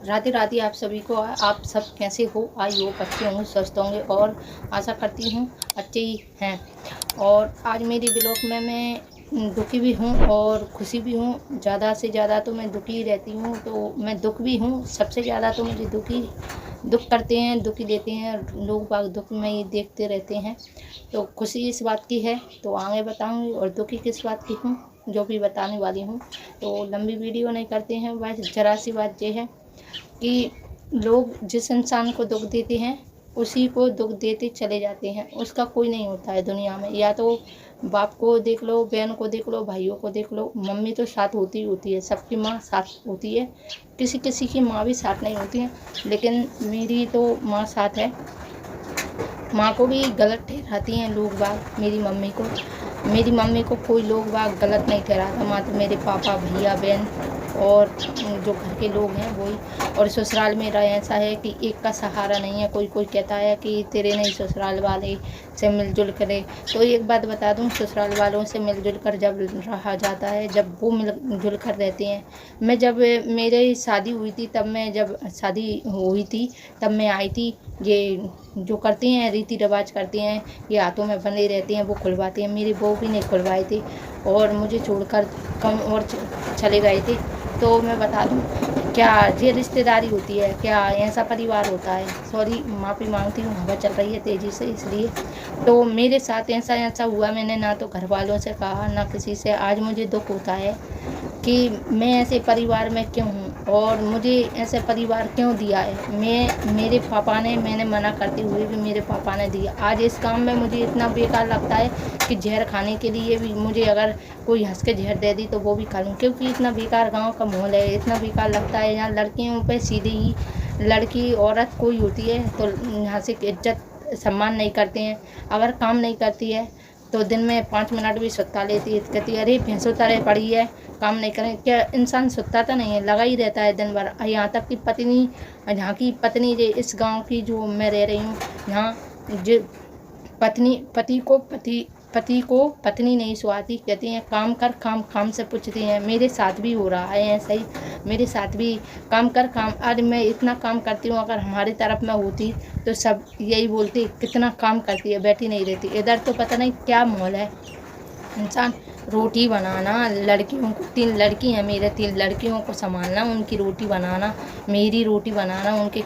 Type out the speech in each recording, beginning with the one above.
राधे राधे आप सभी को। आप सब कैसे हो? आई होप अच्छे होंगे, स्वस्थ होंगे और आशा करती हूँ अच्छे ही हैं। और आज मेरी ब्लॉग में मैं दुखी भी हूँ और खुशी भी हूँ। ज़्यादा से ज़्यादा तो मैं दुखी ही रहती हूँ, तो मैं दुख भी हूँ। सबसे ज़्यादा तो मुझे दुख करते हैं, दुखी देते हैं लोग बाग, दुख में ही देखते रहते हैं। तो खुशी इस बात की है तो आगे बताऊँगी, और दुखी किस बात की हूँ जो भी बताने वाली हूँ। तो लंबी वीडियो नहीं करते हैं, बस ज़रा सी बात ये है कि लोग जिस इंसान को दुख देते हैं उसी को दुख देते चले जाते हैं। उसका कोई नहीं होता है दुनिया में। या तो बाप को देख लो, बहन को देख लो, भाइयों को देख लो, मम्मी तो साथ होती ही होती है, सबकी माँ साथ होती है। किसी किसी की माँ भी साथ नहीं होती है, लेकिन मेरी तो माँ साथ है। माँ को भी गलत ठहराती हैं लोग बाग। मेरी मम्मी को कोई लोग बाग गलत नहीं ठहराता। माँ तो मेरे पापा, भैया, बहन और जो घर के लोग हैं वही। और ससुराल मेरा ऐसा है कि एक का सहारा नहीं है। कोई कहता है कि तेरे नहीं ससुराल वाले से मिलजुल करे, तो एक बात बता दूं, ससुराल वालों से मिलजुल कर जब रहा जाता है, जब वो मिलजुल कर रहते हैं। मैं जब मेरी शादी हुई थी, जब शादी हुई थी तब मैं आई थी। ये जो करते हैं रीति रिवाज करते हैं, ये हाथों में बंधे रहते हैं, वो खुलवाते हैं। मेरी बहू भी नहीं खुलवाए थे और मुझे छोड़कर कम और चले गए थे। तो मैं बता दूं, क्या ये रिश्तेदारी होती है? क्या ऐसा परिवार होता है? सॉरी, माफ़ी मांगती हूँ, हवा चल रही है तेज़ी से इसलिए। तो मेरे साथ ऐसा हुआ। मैंने ना तो घर वालों से कहा ना किसी से। आज मुझे दुख होता है कि मैं ऐसे परिवार में क्यों हूँ और मुझे ऐसे परिवार क्यों दिया है। मेरे पापा ने, मैंने मना करते हुए भी मेरे पापा ने दिया। आज इस काम में मुझे इतना बेकार लगता है कि जहर खाने के लिए भी मुझे अगर कोई हंस के जहर दे दी तो वो भी खा लूँ, क्योंकि इतना बेकार गांव का माहौल है। इतना बेकार लगता है यहाँ लड़कियों पे सीधे ही, लड़की औरत कोई होती है तो यहाँ से इज्जत सम्मान नहीं करते हैं। अगर काम नहीं करती है तो दिन में 5 मिनट भी सुता लेती है, कहती है अरे भैंसों तरह पड़ी है, काम नहीं करें क्या? इंसान सुता तो नहीं है, लगा ही रहता है दिन भर। यहाँ तक कि पत्नी, यहाँ की पत्नी, जो इस गांव की जो मैं रह रही हूँ, यहाँ जो पति को पत्नी नहीं सुहाती, कहती हैं काम कर, काम से पूछती हैं। मेरे साथ भी हो रहा है ऐसा ही, मेरे साथ भी काम कर काम। आज मैं इतना काम करती हूँ, अगर हमारी तरफ में होती तो सब यही बोलती कितना काम करती है, बैठी नहीं रहती। इधर तो पता नहीं क्या माहौल है। इंसान रोटी बनाना, लड़कियों को, 3 लड़की हैं मेरे, 3 लड़कियों को संभालना, उनकी रोटी बनाना, मेरी रोटी बनाना, उनके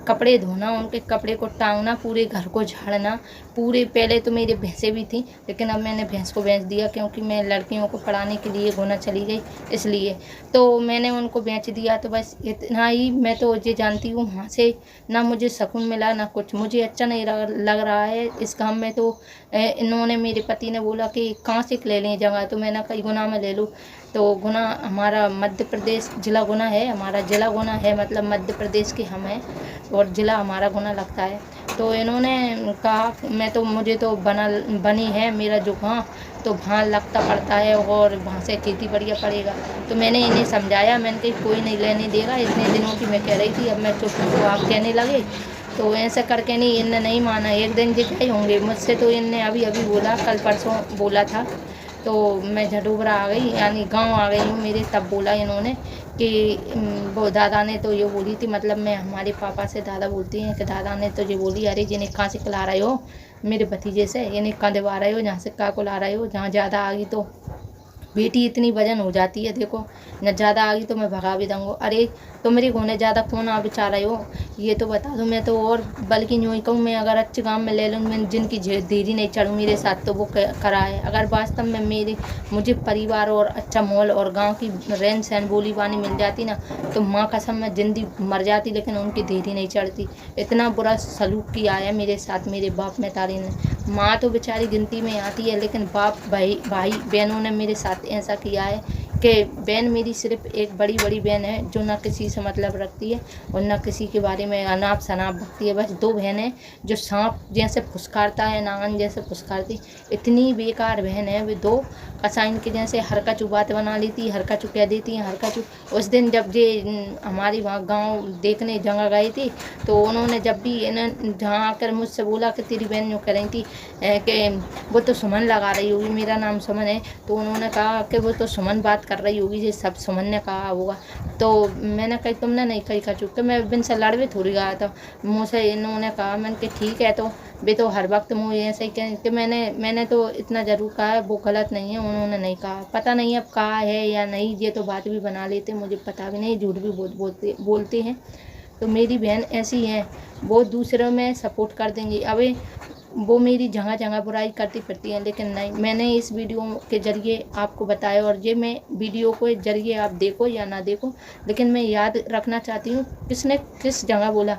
कपड़े धोना, उनके कपड़े को टांगना, पूरे घर को झाड़ना। पूरे, पहले तो मेरी भैंसें भी थी, लेकिन अब मैंने भैंस को बेच दिया क्योंकि मैं लड़कियों को पढ़ाने के लिए गुना चली गई, इसलिए तो मैंने उनको बेच दिया। तो बस इतना ही मैं तो ये जानती हूँ, वहाँ से ना मुझे सुकून मिला ना कुछ। मुझे अच्छा नहीं लग रहा है इस काम में। तो इन्होंने, मेरे पति ने बोला कि कहाँ से ले लें जगह, तो मैंने कहा गुना में ले लूँ। तो गुना हमारा मध्य प्रदेश जिला गुना है, हमारा जिला गुना है, मतलब मध्य प्रदेश के हम हैं और ज़िला हमारा गुना लगता है। तो इन्होंने कहा, मुझे तो बनी है मेरा जो वहाँ, तो वहाँ लगता पड़ता है और वहाँ से खेती बढ़िया पड़ेगा। तो मैंने इन्हें समझाया, मैंने कहा कोई नहीं लेने देगा, इतने दिनों की मैं कह रही थी, अब मैं चुप हूँ तो आप कहने लगे। तो ऐसा करके नहीं, इनने नहीं माना। एक दिन जे गए होंगे मुझसे, तो इनने अभी बोला, कल परसों बोला था। तो मैं झडूबरा आ गई, यानी गांव आ गई हूँ मेरे, तब बोला इन्होंने कि वो दादा ने तो ये बोली थी, मतलब मैं हमारे पापा से दादा बोलती हैं कि दादा ने तो ये बोली, अरे जिन्हें कहाँ से खिला रहे हो मेरे भतीजे से, इन्हें कहाँ दिवा रहे हो, जहाँ से का को ला रहे हो, जहाँ ज़्यादा आ गई तो बेटी इतनी वजन हो जाती है, देखो न ज़्यादा आ गई तो मैं भगा भी दूँगा। अरे तो मेरे होने ज़्यादा कौन आ बेचा रहे हो, ये तो बता दो। मैं तो और बल्कि यूँ ही कहूँ, मैं अगर अच्छे काम में ले लूँ, मैं जिनकी देरी नहीं चढ़ूँ मेरे साथ, तो वो कराए। अगर वास्तव में मुझे परिवार और अच्छा माहौल और गांव की रहन सहन बोली बानी मिल जाती ना, तो माँ कसम मैं जिंदगी मर जाती, लेकिन उनकी देरी नहीं चढ़ती। इतना बुरा सलूक किया है मेरे साथ मेरे बाप महतारी ने। माँ तो बेचारी गिनती में आती है, लेकिन बाप, भाई बहनों ने मेरे साथ ऐसा किया है कि बहन मेरी सिर्फ एक बड़ी बहन है जो ना किसी से मतलब रखती है और ना किसी के बारे में अनाप शनाप बकती है। बस 2 बहनें जो सांप जैसे फुसकारता है, नागन जैसे फुसकारती, इतनी बेकार बहन है वे 2। कसाइन के जैसे हरकचू बात बना लेती, हरकचू कह देती हैं, हरकचू। उस दिन जब ये हमारी वहाँ गांव देखने जगह गए थे, तो उन्होंने जब भी इन्हें जहाँ आकर मुझसे बोला कि तेरी बहन यूँ कह रही थी कि वो तो सुमन लगा रही होगी, मेरा नाम सुमन है, तो उन्होंने कहा कि वो तो सुमन बात कर रही होगी, ये सब सुमन ने कहा होगा। तो मैंने कही तुमने नहीं कही कचू, कि मैं बिन से लड़वे थोड़ी गया था, मुझसे इन्होंने कहा। मैंने कि ठीक है, तो वे तो हर वक्त मुझे ऐसे ही कहें कि मैंने तो इतना ज़रूर कहा है, वो गलत नहीं है, उन्होंने नहीं कहा। पता नहीं अब कहा है या नहीं, ये तो बात भी बना लेते, मुझे पता भी नहीं, झूठ भी बोलते हैं। तो मेरी बहन ऐसी है, वो दूसरों में सपोर्ट कर देंगी। अभी वो मेरी जगह जगह बुराई करती फिरती हैं, लेकिन नहीं, मैंने इस वीडियो के ज़रिए आपको बताया, और ये मैं वीडियो को ज़रिए आप देखो या ना देखो, लेकिन मैं याद रखना चाहती हूँ किसने किस जगह बोला।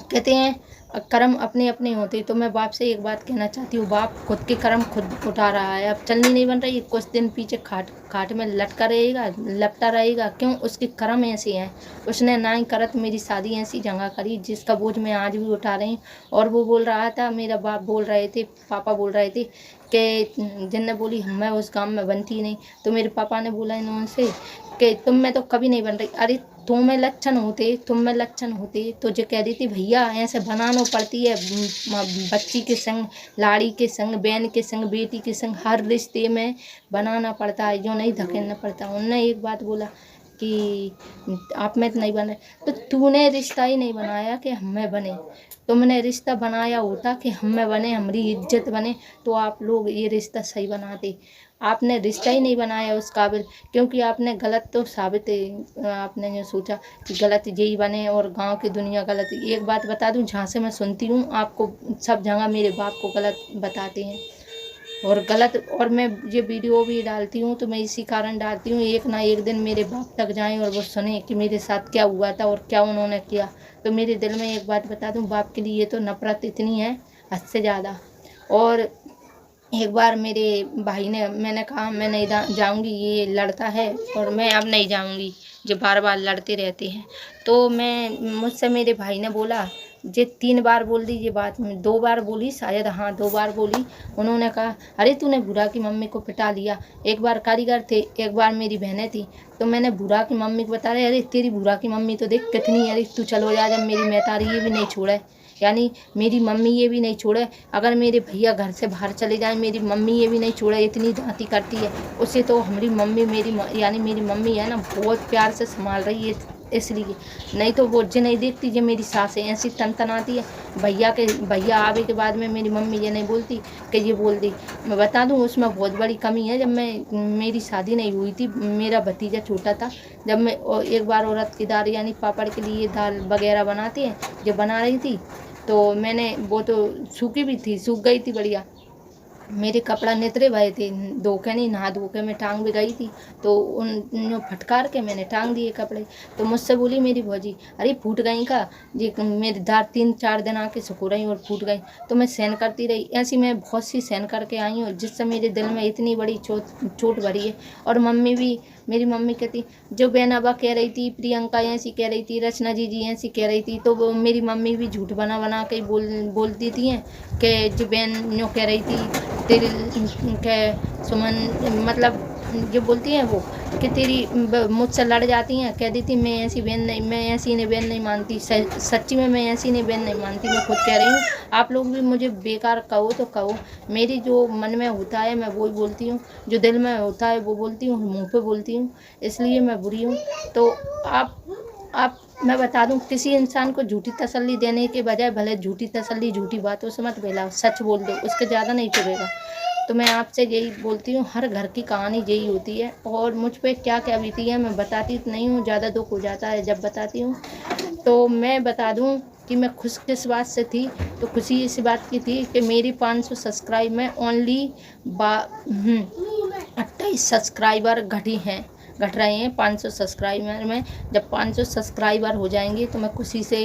कहते हैं कर्म अपने अपने होते। तो मैं बाप से एक बात कहना चाहती हूँ, बाप खुद के कर्म खुद उठा रहा है। अब चलनी नहीं बन रही, कुछ दिन पीछे खाट में लटका रहेगा, लपटा रहेगा। क्यों? उसके कर्म ऐसे हैं। उसने ना ही करत मेरी शादी ऐसी जगह करी जिसका बोझ मैं आज भी उठा रही हूँ। और वो बोल रहा था, मेरा बाप बोल रहे थे, पापा बोल रहे थे कि जिन्ने बोली मैं उस काम में बनती नहीं, तो मेरे पापा ने बोला इन्होंने कि तुम में तो कभी नहीं बन रही। अरे तुम में लक्षण होते तो जो कह देती भैया ऐसे बनाना पड़ती है, बच्ची के संग, लाड़ी के संग, बहन के संग, बेटी के संग, हर रिश्ते में बनाना पड़ता है, जो नहीं धकेलना पड़ता। उन्होंने एक बात बोला कि आप में तो नहीं बने, तो तूने रिश्ता ही नहीं बनाया कि हमें बने, तुमने रिश्ता बनाया होता कि हमें बने, हमारी इज्जत बने, तो आप लोग ये रिश्ता सही बनाते। आपने रिश्ता ही नहीं बनाया उस काबिल, क्योंकि आपने गलत तो साबित आपने ये सोचा कि गलत यही बने और गांव की दुनिया गलत। एक बात बता दूं, जहाँ से मैं सुनती हूँ आपको सब जगह मेरे बाप को गलत बताते हैं और गलत। और मैं ये वीडियो भी डालती हूँ तो मैं इसी कारण डालती हूँ, एक ना एक दिन मेरे बाप तक जाएं और वो सुने कि मेरे साथ क्या हुआ था और क्या उन्होंने किया। तो मेरे दिल में एक बात बता दूँ, बाप के लिए तो नफरत इतनी है हद से ज़्यादा। और एक बार मेरे भाई ने, मैंने कहा मैं नहीं जाऊंगी, ये लड़ता है और मैं अब नहीं जाऊंगी, जो बार बार लड़ते रहते हैं। तो मुझसे मेरे भाई ने बोला, जे 3 बार बोल दी ये बात, में 2 बार बोली शायद, हाँ 2 बार बोली। उन्होंने कहा अरे तूने बुरा की मम्मी को पिटा लिया। एक बार कारीगर थे, एक बार मेरी बहनें थी। तो मैंने बुरा की मम्मी को बता रहे, अरे तेरी बुरा की मम्मी तो देख कितनी, अरे तू चलो जा, जब मेरी मैतारी ये भी नहीं छोड़े, यानी मेरी मम्मी ये भी नहीं छोड़े। अगर मेरे भैया घर से बाहर चले जाएं, मेरी मम्मी ये भी नहीं छोड़े, इतनी दांती करती है उससे। तो हमारी मम्मी यानी मेरी मम्मी है ना, बहुत प्यार से संभाल रही है इसलिए। नहीं तो वो जो नहीं देखती, जो मेरी सास है ऐसी तनतनाती है। भैया आवे के बाद में मेरी मम्मी ये नहीं बोलती कि ये बोल दी। मैं बता दूं उसमें बहुत बड़ी कमी है। जब मेरी शादी नहीं हुई थी, मेरा भतीजा छोटा था, जब मैं एक बार औरत की दाल यानी पापड़ के लिए दाल वगैरह बनाते हैं, जो बना रही थी, तो मैंने, वो तो सूखी भी थी, सूख गई थी बढ़िया। मेरे कपड़ा नितरे भये थे, धो के नहीं, नहा धो के मैं टांग भी गई थी, तो उन फटकार के मैंने टांग दिए कपड़े। तो मुझसे बोली मेरी भौजी, अरे फूट गई का? जी मेरी दार 3-4 दिन आके सुखो रही और फूट गई। तो मैं सहन करती रही। ऐसी मैं बहुत सी सहन करके आई हूँ, जिससे मेरे दिल में इतनी बड़ी चोट भरी है। और मम्मी भी, मेरी मम्मी कहती, जो बहनाबा कह रही थी, प्रियंका ऐसी कह रही थी, रचना जी ऐसी कह रही थी, तो वो मेरी मम्मी भी झूठ बना बना के बोलती थी कि जो बहन यूँ कह रही थी तेरी के सुमन, मतलब जो बोलती हैं वो कि तेरी मुझसे लड़ जाती हैं, कह देती मैं ऐसी बहन नहीं, मैं ऐसी ने बहन नहीं मानती। सच्ची में मैं ऐसी ने बहन नहीं मानती, मैं खुद कह रही हूँ। आप लोग भी मुझे बेकार कहो तो कहो, मेरी जो मन में होता है मैं वो ही बोलती हूँ, जो दिल में होता है वो बोलती हूँ, मुँह पे बोलती हूँ, इसलिए मैं बुरी हूँ। तो आप मैं बता दूं, किसी इंसान को झूठी तसल्ली देने के बजाय भले झूठी तसल्ली झूठी बातों से मत फैलाओ, सच बोल दो, उसके ज़्यादा नहीं चुभेगा। तो मैं आपसे यही बोलती हूँ, हर घर की कहानी यही होती है। और मुझ पे क्या क्या बीती है मैं बताती तो नहीं हूँ, ज़्यादा दुख हो जाता है जब बताती हूँ। तो मैं बता दूँ कि मैं खुश किस बात से थी, तो खुशी इस बात की थी कि मेरी 500 सब्सक्राइब में ओनली 28 सब्सक्राइबर घट रहे हैं 500 सब्सक्राइबर में। जब 500 सब्सक्राइबर हो जाएंगे तो मैं खुशी से,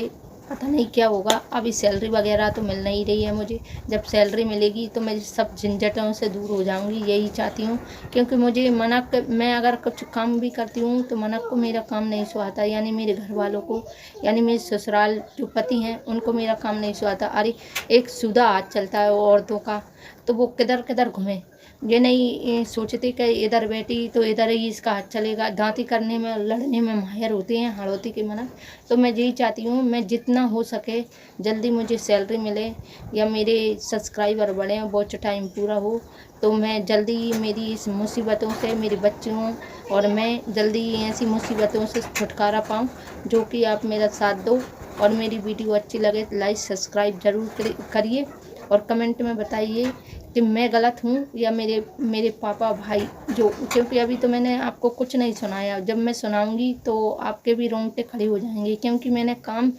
पता नहीं क्या होगा। अभी सैलरी वगैरह तो मिल नहीं रही है मुझे, जब सैलरी मिलेगी तो मैं सब झंझटों से दूर हो जाऊंगी, यही चाहती हूँ। क्योंकि मुझे मैं अगर कुछ काम भी करती हूँ तो मनक को मेरा काम नहीं सुहाता, यानी मेरे घर वालों को, यानी मेरे ससुराल जो पति हैं उनको मेरा काम नहीं सुहाता। अरे एक सीधा हाथ चलता है औरतों का, तो वो किधर किधर घूमे, ये नहीं सोचते कि इधर बैठी तो इधर ही इसका हाथ चलेगा। दांती करने में, लड़ने में माहिर होते हैं हाड़ौती के मना। तो मैं यही चाहती हूँ, मैं जितना हो सके जल्दी मुझे सैलरी मिले या मेरे सब्सक्राइबर बढ़ें, वॉच टाइम पूरा हो, तो मैं जल्दी मेरी इस मुसीबतों से, मेरे बच्चों और मैं जल्दी ऐसी मुसीबतों से छुटकारा पाऊँ। जो कि आप मेरा साथ दो और मेरी वीडियो अच्छी लगे तो लाइक सब्सक्राइब ज़रूर करिए और कमेंट में बताइए कि मैं गलत हूँ या मेरे पापा भाई जो, क्योंकि अभी तो मैंने आपको कुछ नहीं सुनाया। जब मैं सुनाऊंगी तो आपके भी रोंगटे खड़े हो जाएंगे, क्योंकि मैंने काम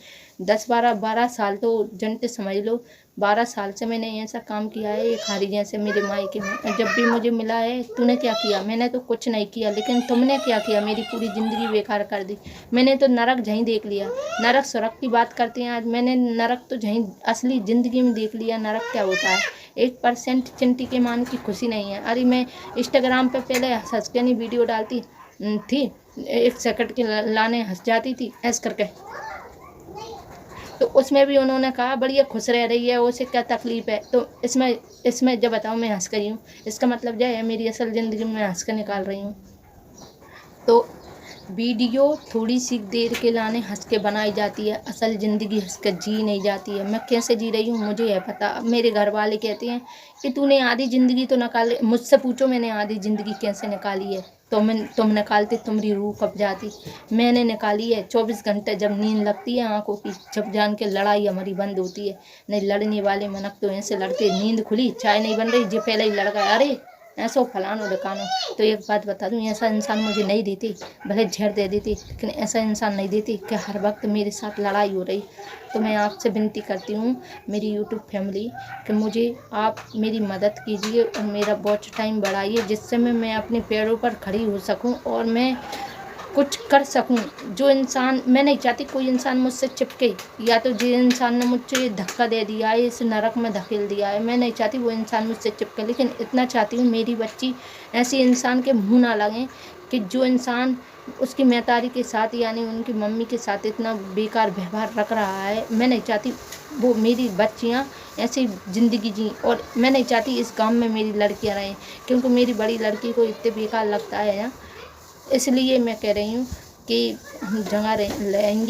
10-12 साल तो जनते समझ लो, 12 साल से मैंने ऐसा काम किया है। एक हारी जैसे मेरे मायके में जब भी मुझे मिला है, तूने क्या किया? मैंने तो कुछ नहीं किया, लेकिन तुमने क्या किया? मेरी पूरी ज़िंदगी बेकार कर दी। मैंने तो नरक झहीं देख लिया। नरक स्वर्ग की बात करते हैं, आज मैंने नरक तो झहीं असली ज़िंदगी में देख लिया नरक क्या होता है। 1% चिंटी के मान की खुशी नहीं है। अरे मैं इंस्टाग्राम पे पहले हंस के नहीं वीडियो डालती थी, 1 सेकंड के लाने हंस जाती थी ऐस करके, तो उसमें भी उन्होंने कहा बढ़िया खुश रह रही है, उसे क्या तकलीफ़ है। तो इसमें जब बताओ मैं हंस गई हूँ, इसका मतलब यह है मेरी असल ज़िंदगी में मैं हंस कर निकाल रही हूँ। तो वीडियो थोड़ी सी देर के लाने हंस के बनाई जाती है, असल ज़िंदगी हंस कर जी नहीं जाती है। मैं कैसे जी रही हूँ मुझे है पता। अब मेरे घर वाले कहते हैं कि तूने आधी ज़िंदगी तो निकाली, मुझसे पूछो मैंने आधी ज़िंदगी कैसे निकाली है। तो तुम निकालती तुम्हारी रूह कब जाती। मैंने निकाली है 24 घंटे जब नींद लगती है आंखों की, जब जान के लड़ाई हमारी बंद होती है। नहीं लड़ने वाले मनक तो ऐसे लड़ते, नींद खुली चाय नहीं बन रही जो पहले ही लड़ गया, अरे ऐसा फलानो ढकानो। तो एक बात बता दूं, ऐसा इंसान मुझे नहीं देती, भले झेड़ दे देती, लेकिन ऐसा इंसान नहीं देती कि हर वक्त मेरे साथ लड़ाई हो रही। तो मैं आपसे विनती करती हूँ मेरी यूट्यूब फैमिली कि मुझे आप मेरी मदद कीजिए और मेरा वॉच टाइम बढ़ाइए, जिससे मैं अपने पैरों पर खड़ी हो सकूँ और मैं कुछ कर सकूं। जो इंसान, मैं नहीं चाहती कोई इंसान मुझसे चिपके, या तो जिस इंसान ने मुझे धक्का दे दिया है, इस नरक में धकेल दिया है, मैं नहीं चाहती वो इंसान मुझसे चिपके। लेकिन इतना चाहती हूँ मेरी बच्ची ऐसी इंसान के मुंह ना लगे कि जो इंसान उसकी महतारी के साथ यानी उनकी मम्मी के साथ इतना बेकार व्यवहार रख रहा है, मैं नहीं चाहती वो मेरी बच्चियाँ ऐसी ज़िंदगी जी। और मैं नहीं चाहती इस गांव में मेरी लड़कियाँ रहें, क्योंकि मेरी बड़ी लड़की को इतने बेकार लगता है। इसलिए मैं कह रही हूँ कि हम जगह रहेंगे।